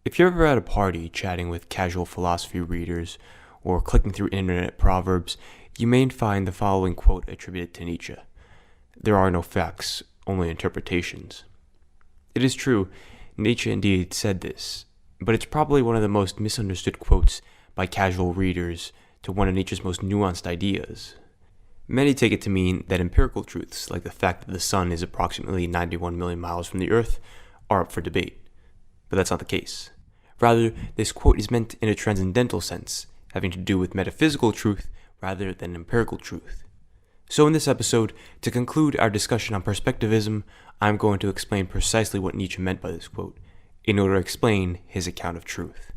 If you're ever at a party chatting with casual philosophy readers or clicking through internet proverbs, you may find the following quote attributed to Nietzsche: "There are no facts, only interpretations." It is true, Nietzsche indeed said this, but it's probably one of the most misunderstood quotes by casual readers to one of Nietzsche's most nuanced ideas. Many take it to mean that empirical truths, like the fact that the sun is approximately 91 million miles from the earth, are up for debate. But that's not the case. Rather, this quote is meant in a transcendental sense, having to do with metaphysical truth rather than empirical truth. So in this episode, to conclude our discussion on perspectivism, I'm going to explain precisely what Nietzsche meant by this quote, in order to explain his account of truth.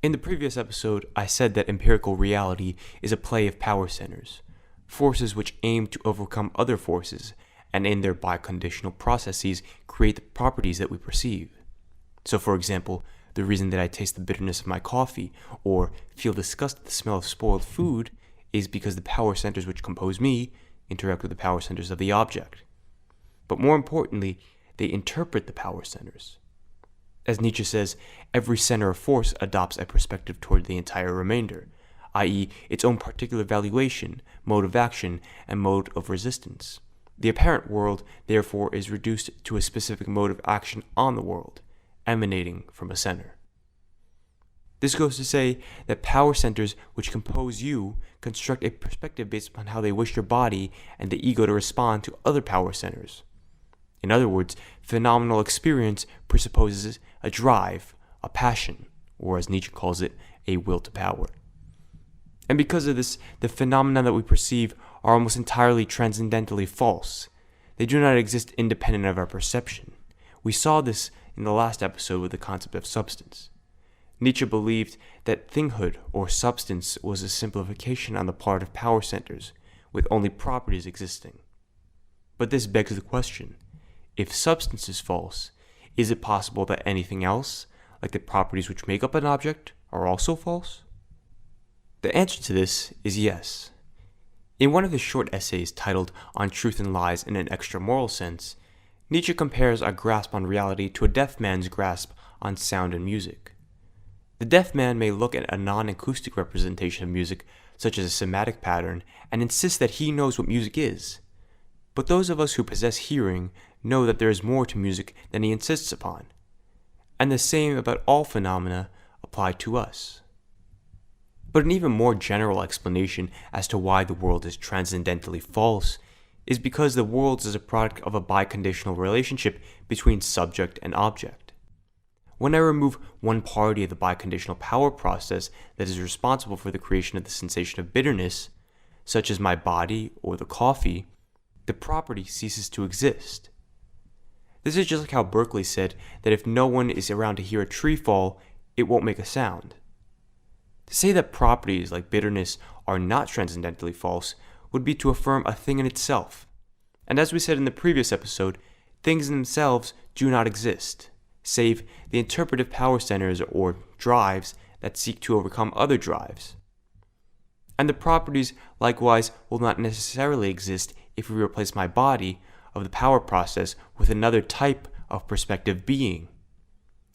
In the previous episode, I said that empirical reality is a play of power centers, forces which aim to overcome other forces, and in their biconditional processes create the properties that we perceive. So for example, the reason that I taste the bitterness of my coffee or feel disgust at the smell of spoiled food is because the power centers which compose me interact with the power centers of the object. But more importantly, they interpret the power centers. As Nietzsche says, every center of force adopts a perspective toward the entire remainder, i.e., its own particular valuation, mode of action, and mode of resistance. The apparent world, therefore, is reduced to a specific mode of action on the world, emanating from a center. This goes to say that power centers which compose you construct a perspective based upon how they wish your body and the ego to respond to other power centers. In other words, phenomenal experience presupposes a drive, a passion, or as Nietzsche calls it, a will to power. And because of this, the phenomena that we perceive are almost entirely transcendentally false. They do not exist independent of our perception. We saw this in the last episode with the concept of substance. Nietzsche believed that thinghood or substance was a simplification on the part of power centers, with only properties existing. But this begs the question: if substance is false, is it possible that anything else, like the properties which make up an object, are also false? The answer to this is yes. In one of his short essays titled On Truth and Lies in an Extra-Moral Sense, Nietzsche compares our grasp on reality to a deaf man's grasp on sound and music. The deaf man may look at a non-acoustic representation of music, such as a somatic pattern, and insist that he knows what music is. But those of us who possess hearing know that there is more to music than he insists upon. And the same about all phenomena apply to us. But an even more general explanation as to why the world is transcendentally false is because the world is a product of a biconditional relationship between subject and object. When I remove one party of the biconditional power process that is responsible for the creation of the sensation of bitterness, such as my body or the coffee, the property ceases to exist. This is just like how Berkeley said that if no one is around to hear a tree fall, it won't make a sound. To say that properties like bitterness are not transcendentally false would be to affirm a thing in itself. And as we said in the previous episode, things in themselves do not exist, save the interpretive power centers or drives that seek to overcome other drives. And the properties, likewise, will not necessarily exist if we replace my body of the power process with another type of perspective being.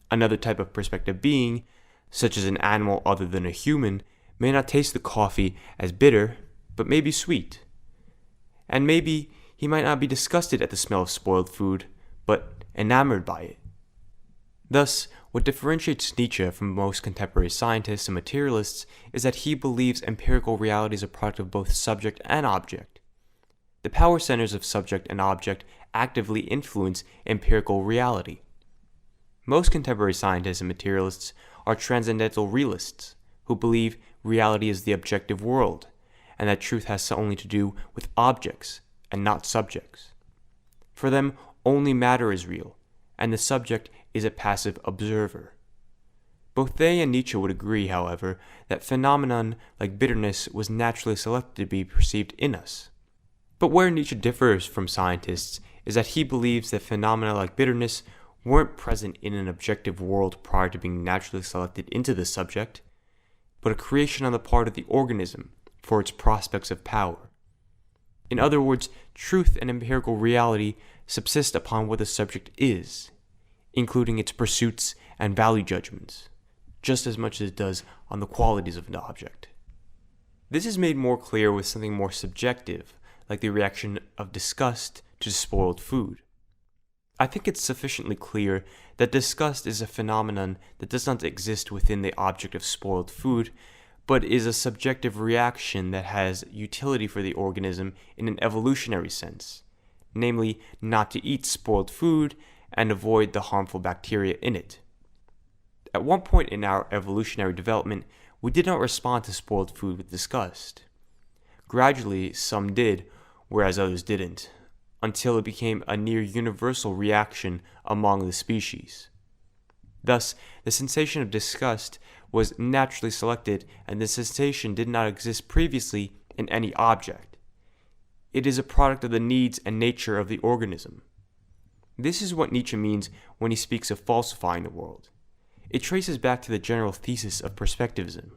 Another type of perspective being, such as an animal other than a human, may not taste the coffee as bitter, but may be sweet. And maybe he might not be disgusted at the smell of spoiled food, but enamored by it. Thus, what differentiates Nietzsche from most contemporary scientists and materialists is that he believes empirical reality is a product of both subject and object. The power centers of subject and object actively influence empirical reality. Most contemporary scientists and materialists are transcendental realists who believe reality is the objective world, and that truth has only to do with objects and not subjects. For them, only matter is real, and the subject is a passive observer. Both they and Nietzsche would agree, however, that phenomenon like bitterness was naturally selected to be perceived in us. But where Nietzsche differs from scientists is that he believes that phenomena like bitterness weren't present in an objective world prior to being naturally selected into the subject, but a creation on the part of the organism for its prospects of power. In other words, truth and empirical reality subsist upon what the subject is. including its pursuits and value judgments, just as much as it does on the qualities of an object. This is made more clear with something more subjective, like the reaction of disgust to spoiled food. I think it's sufficiently clear that disgust is a phenomenon that does not exist within the object of spoiled food, but is a subjective reaction that has utility for the organism in an evolutionary sense, namely not to eat spoiled food and avoid the harmful bacteria in it. At one point in our evolutionary development, we did not respond to spoiled food with disgust. Gradually, some did, whereas others didn't, until it became a near universal reaction among the species. Thus, the sensation of disgust was naturally selected, and the sensation did not exist previously in any object. It is a product of the needs and nature of the organism. This is what Nietzsche means when he speaks of falsifying the world. It traces back to the general thesis of perspectivism,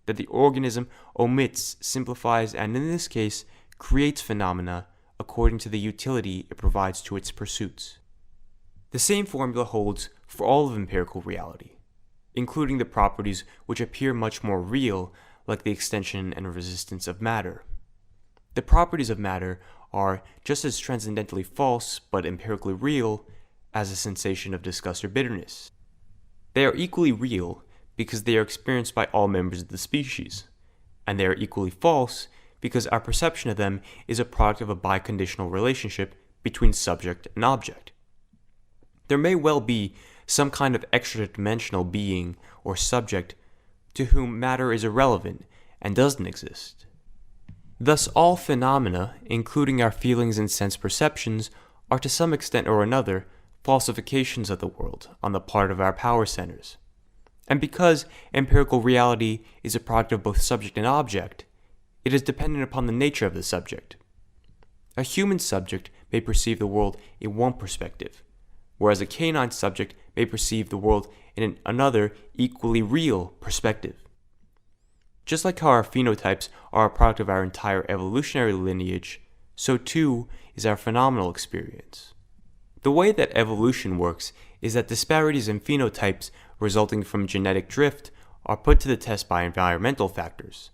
that the organism omits, simplifies, and in this case, creates phenomena according to the utility it provides to its pursuits. The same formula holds for all of empirical reality, including the properties which appear much more real, like the extension and resistance of matter. The properties of matter are just as transcendently false but empirically real as a sensation of disgust or bitterness. They are equally real because they are experienced by all members of the species, and they are equally false because our perception of them is a product of a biconditional relationship between subject and object. There may well be some kind of extra-dimensional being or subject to whom matter is irrelevant and doesn't exist. Thus, all phenomena, including our feelings and sense perceptions, are to some extent or another falsifications of the world on the part of our power centers. And because empirical reality is a product of both subject and object, it is dependent upon the nature of the subject. A human subject may perceive the world in one perspective, whereas a canine subject may perceive the world in another equally real perspective. Just like how our phenotypes are a product of our entire evolutionary lineage, so too is our phenomenal experience. The way that evolution works is that disparities in phenotypes resulting from genetic drift are put to the test by environmental factors.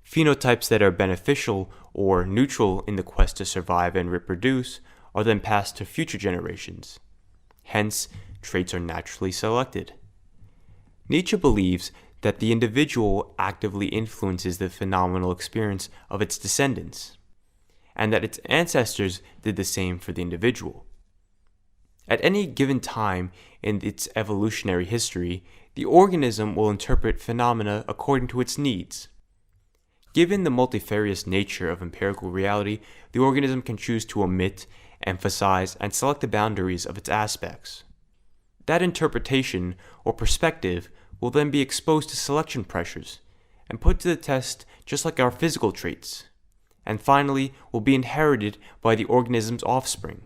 Phenotypes that are beneficial or neutral in the quest to survive and reproduce are then passed to future generations. Hence, traits are naturally selected. Nietzsche believes that the individual actively influences the phenomenal experience of its descendants, and that its ancestors did the same for the individual. At any given time in its evolutionary history, the organism will interpret phenomena according to its needs. Given the multifarious nature of empirical reality, the organism can choose to omit, emphasize, and select the boundaries of its aspects. That interpretation, or perspective, will then be exposed to selection pressures and put to the test just like our physical traits, and finally will be inherited by the organism's offspring.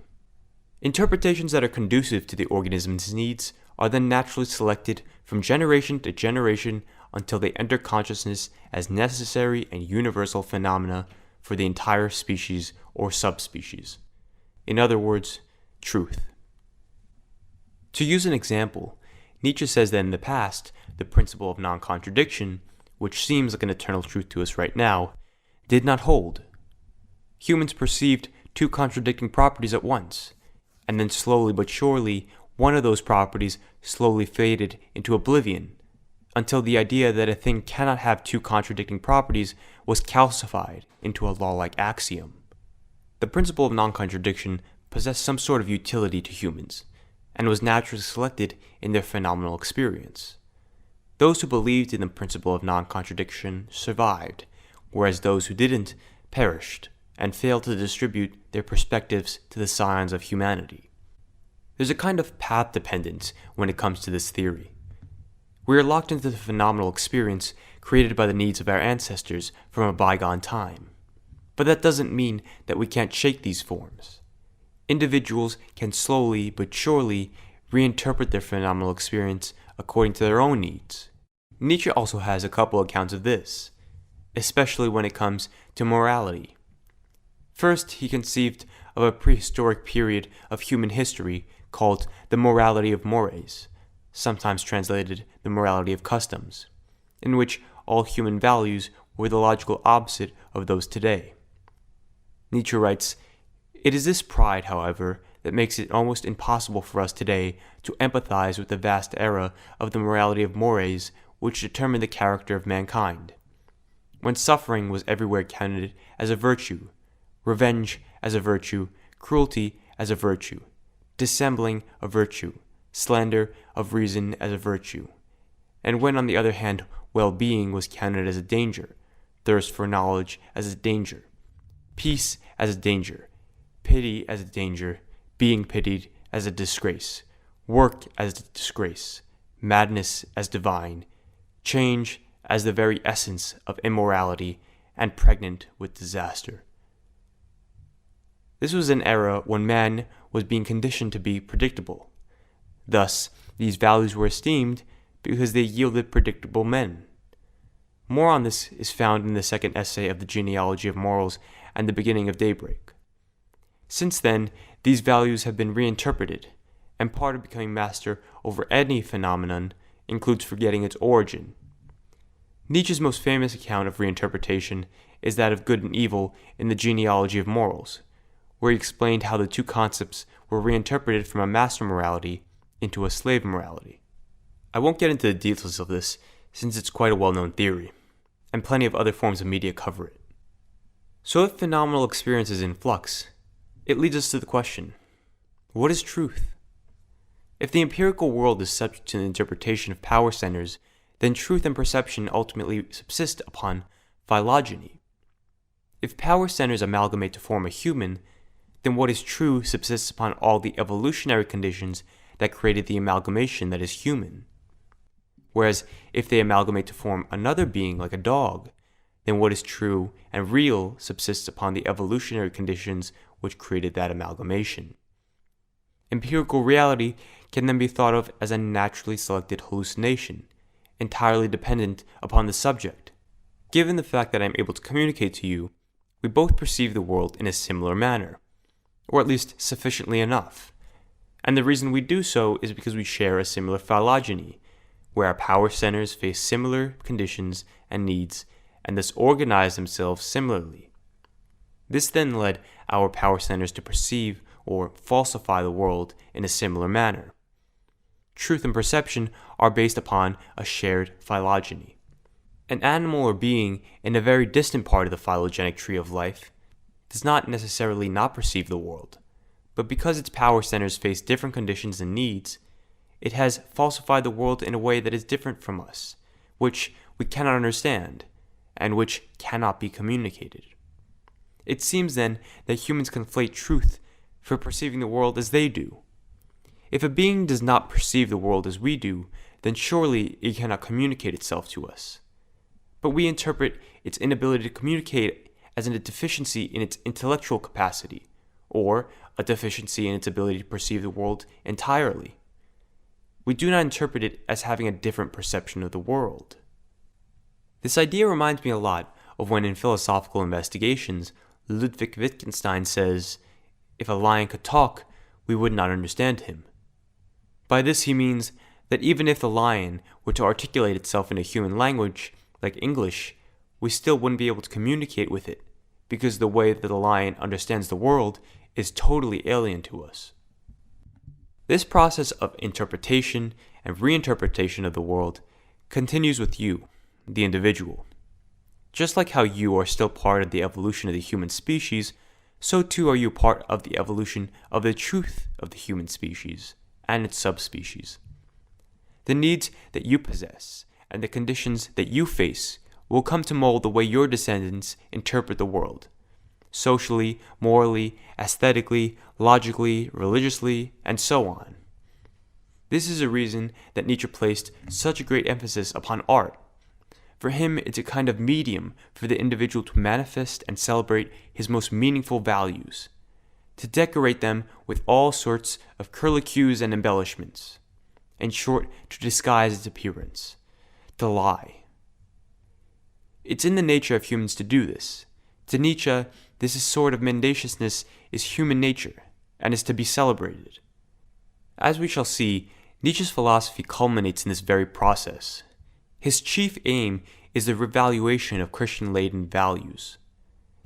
Interpretations that are conducive to the organism's needs are then naturally selected from generation to generation until they enter consciousness as necessary and universal phenomena for the entire species or subspecies. In other words, truth. To use an example, Nietzsche says that in the past, the principle of non-contradiction, which seems like an eternal truth to us right now, did not hold. Humans perceived two contradicting properties at once, and then slowly but surely, one of those properties slowly faded into oblivion, until the idea that a thing cannot have two contradicting properties was calcified into a law-like axiom. The principle of non-contradiction possessed some sort of utility to humans, and was naturally selected in their phenomenal experience. Those who believed in the principle of non-contradiction survived, whereas those who didn't perished and failed to distribute their perspectives to the scions of humanity. There's a kind of path dependence when it comes to this theory. We are locked into the phenomenal experience created by the needs of our ancestors from a bygone time. But that doesn't mean that we can't shake these forms. Individuals can slowly but surely reinterpret their phenomenal experience according to their own needs. Nietzsche also has a couple accounts of this, especially when it comes to morality. First, he conceived of a prehistoric period of human history called the morality of mores, sometimes translated the morality of customs, in which all human values were the logical opposite of those today. Nietzsche writes, "It is this pride, however, that makes it almost impossible for us today to empathize with the vast era of the morality of mores which determined the character of mankind, when suffering was everywhere counted as a virtue, revenge as a virtue, cruelty as a virtue, dissembling a virtue, slander of reason as a virtue, and when on the other hand well-being was counted as a danger, thirst for knowledge as a danger, peace as a danger, pity as a danger, being pitied as a disgrace, work as a disgrace, madness as divine, change as the very essence of immorality and pregnant with disaster." This was an era when man was being conditioned to be predictable. Thus, these values were esteemed because they yielded predictable men. More on this is found in the second essay of the Genealogy of Morals and the beginning of Daybreak. Since then, these values have been reinterpreted, and part of becoming master over any phenomenon includes forgetting its origin. Nietzsche's most famous account of reinterpretation is that of good and evil in the Genealogy of Morals, where he explained how the two concepts were reinterpreted from a master morality into a slave morality. I won't get into the details of this, since it's quite a well-known theory, and plenty of other forms of media cover it. So if phenomenal experience is in flux, it leads us to the question, what is truth? If the empirical world is subject to the interpretation of power centers, then truth and perception ultimately subsist upon phylogeny. If power centers amalgamate to form a human, then what is true subsists upon all the evolutionary conditions that created the amalgamation that is human. Whereas if they amalgamate to form another being like a dog, then what is true and real subsists upon the evolutionary conditions which created that amalgamation. Empirical reality can then be thought of as a naturally selected hallucination, entirely dependent upon the subject. Given the fact that I am able to communicate to you, we both perceive the world in a similar manner, or at least sufficiently enough. And the reason we do so is because we share a similar phylogeny, where our power centers face similar conditions and needs, and thus organize themselves similarly. This then led our power centers to perceive or falsify the world in a similar manner. Truth and perception are based upon a shared phylogeny. An animal or being in a very distant part of the phylogenetic tree of life does not necessarily not perceive the world, but because its power centers face different conditions and needs, it has falsified the world in a way that is different from us, which we cannot understand, and which cannot be communicated. It seems then that humans conflate truth for perceiving the world as they do. If a being does not perceive the world as we do, then surely it cannot communicate itself to us. But we interpret its inability to communicate as a deficiency in its intellectual capacity, or a deficiency in its ability to perceive the world entirely. We do not interpret it as having a different perception of the world. This idea reminds me a lot of when in philosophical investigations, Ludwig Wittgenstein says, "If a lion could talk, we would not understand him." By this he means that even if the lion were to articulate itself in a human language, like English, we still wouldn't be able to communicate with it, because the way that the lion understands the world is totally alien to us. This process of interpretation and reinterpretation of the world continues with you, the individual. Just like how you are still part of the evolution of the human species, so too are you part of the evolution of the truth of the human species and its subspecies. The needs that you possess and the conditions that you face will come to mold the way your descendants interpret the world, socially, morally, aesthetically, logically, religiously, and so on. This is a reason that Nietzsche placed such a great emphasis upon art. For him, it's a kind of medium for the individual to manifest and celebrate his most meaningful values, to decorate them with all sorts of curlicues and embellishments. In short, to disguise its appearance, to lie. It's in the nature of humans to do this. To Nietzsche, this sort of mendaciousness is human nature and is to be celebrated. As we shall see, Nietzsche's philosophy culminates in this very process. His chief aim is the revaluation of Christian-laden values.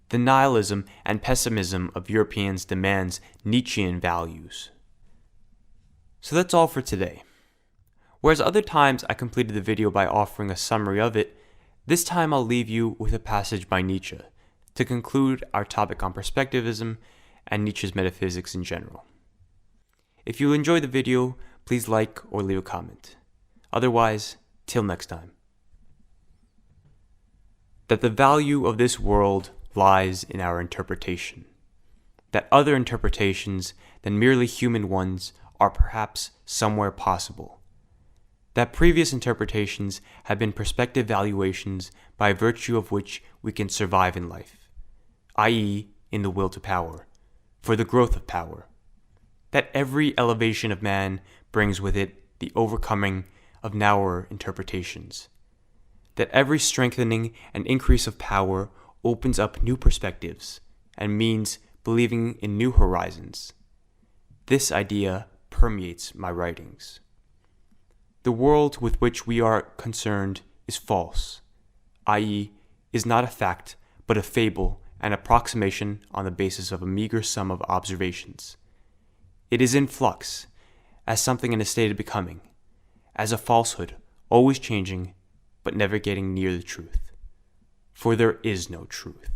The nihilism and pessimism of Europeans demands Nietzschean values. So that's all for today. Whereas other times I completed the video by offering a summary of it, this time I'll leave you with a passage by Nietzsche to conclude our topic on perspectivism and Nietzsche's metaphysics in general. If you enjoyed the video, please like or leave a comment. Otherwise, till next time. That the value of this world lies in our interpretation. That other interpretations than merely human ones are perhaps somewhere possible. That previous interpretations have been perspective valuations by virtue of which we can survive in life, i.e., in the will to power, for the growth of power. That every elevation of man brings with it the overcoming of narrower interpretations. That every strengthening and increase of power opens up new perspectives and means believing in new horizons. This idea permeates my writings. The world with which we are concerned is false, i.e., is not a fact, but a fable, an approximation on the basis of a meager sum of observations. It is in flux, as something in a state of becoming, as a falsehood, always changing, but never getting near the truth. For there is no truth.